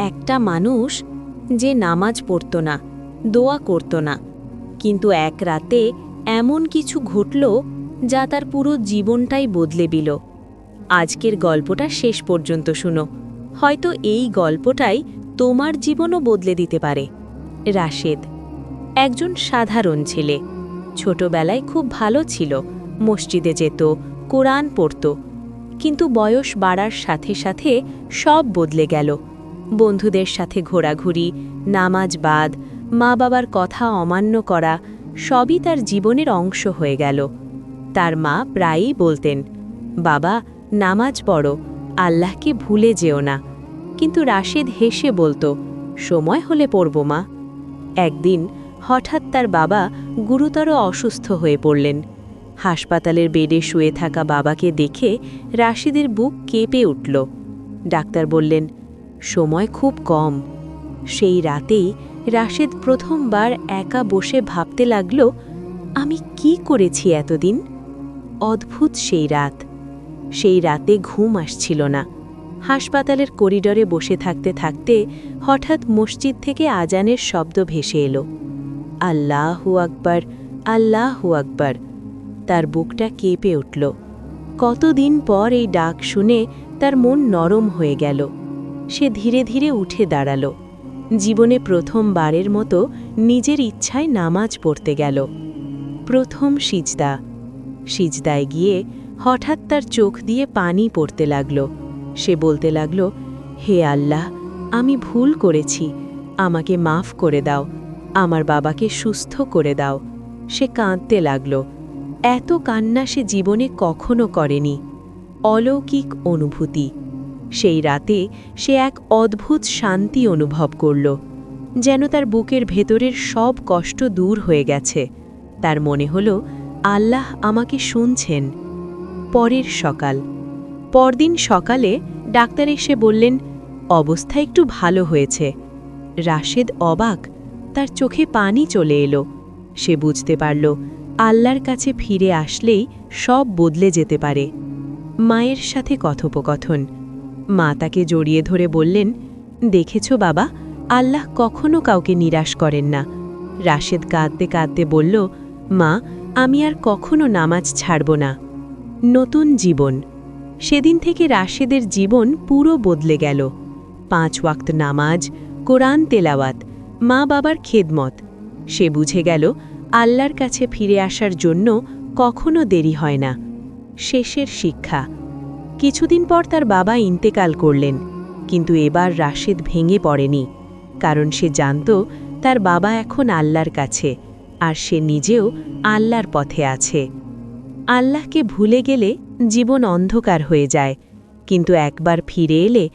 একটা মানুষ যে নামাজ পড়ত না, দোয়া করত না, কিন্তু এক রাতে এমন কিছু ঘটল যা তার পুরো জীবনটাই বদলে দিল। আজকের গল্পটা শেষ পর্যন্ত শুনো, হয়তো এই গল্পটাই তোমার জীবনও বদলে দিতে পারে। রাশেদ একজন সাধারণ ছেলে, ছোটবেলায় খুব ভালো ছিল, মসজিদে যেত, কোরআন পড়ত। কিন্তু বয়স বাড়ার সাথে সাথে সব বদলে গেল। বন্ধুদের সাথে ঘোরাঘুরি, নামাজ বাদ, মা বাবার কথা অমান্য করা, সবই তার জীবনের অংশ হয়ে গেল। তার মা প্রায়ই বলতেন, বাবা নামাজ পড়ো, আল্লাহকে ভুলে যেও না। কিন্তু রাশেদ হেসে বলতো, সময় হলে পড়ব মা। একদিন হঠাৎ তার বাবা গুরুতর অসুস্থ হয়ে পড়লেন। হাসপাতালের বেডে শুয়ে থাকা বাবাকে দেখে রাশেদের বুক কেঁপে উঠল। ডাক্তার বললেন, সময় খুব কম। সেই রাতেই রাশেদ প্রথমবার একা বসে ভাবতে লাগল, আমি কি করেছি এতদিন। অদ্ভুত সেই রাতে ঘুম আসছিল না। হাসপাতালের করিডরে বসে থাকতে থাকতে হঠাৎ মসজিদ থেকে আজানের শব্দ ভেসে এলো, আল্লাহু আকবার, আল্লাহু আকবার। তার বুকটা কেঁপে উঠল। কতদিন পর এই ডাক শুনে তার মন নরম হয়ে গেল। সে ধীরে ধীরে উঠে দাঁড়াল। জীবনে প্রথমবারের মতো নিজের ইচ্ছায় নামাজ পড়তে গেল। প্রথম সিজদায় গিয়ে হঠাৎ তার চোখ দিয়ে পানি পড়তে লাগল। সে বলতে লাগল, হে আল্লাহ, আমি ভুল করেছি, আমাকে মাফ করে দাও, আমার বাবাকে সুস্থ করে দাও। সে কাঁদতে লাগল। এত কান্না সে জীবনে কখনো করেনি। অলৌকিক অনুভূতি। সেই রাতে সে এক অদ্ভুত শান্তি অনুভব করল, যেন তার বুকের ভেতরের সব কষ্ট দূর হয়ে গেছে। তার মনে হল, আল্লাহ আমাকে শুনছেন। পরদিন সকালে ডাক্তার এসে বললেন, অবস্থা একটু ভালো হয়েছে। রাশেদ অবাক, তার চোখে পানি চলে এলো। সে বুঝতে পারল, আল্লাহর কাছে ফিরে আসলেই সব বদলে যেতে পারে। মায়ের সাথে কথোপকথন। মা তাকে জড়িয়ে ধরে বললেন, দেখেছ বাবা, আল্লাহ কখনো কাউকে নিরাশ করেন না। রাশেদ কাঁদতে কাঁদতে বলল, মা, আমি আর কখনো নামাজ ছাড়ব না। নতুন জীবন। সেদিন থেকে রাশেদের জীবন পুরো বদলে গেল। 5 ওয়াক্ত নামাজ, কোরআন তেলাওয়াত, মা বাবার খেদমত। সে বুঝে গেল, আল্লাহর কাছে ফিরে আসার জন্য কখনো দেরি হয় না। শেষের শিক্ষা। কিছুদিন পর তার বাবা ইন্তেকাল করলেন, কিন্তু এবার রাশেদ ভেঙে পড়েনি, কারণ সে জানত তার বাবা এখন আল্লাহর কাছে, আর সে নিজেও আল্লাহর পথে আছে। আল্লাহকে ভুলে গেলে জীবন অন্ধকার হয়ে যায়, কিন্তু একবার ফিরে এলে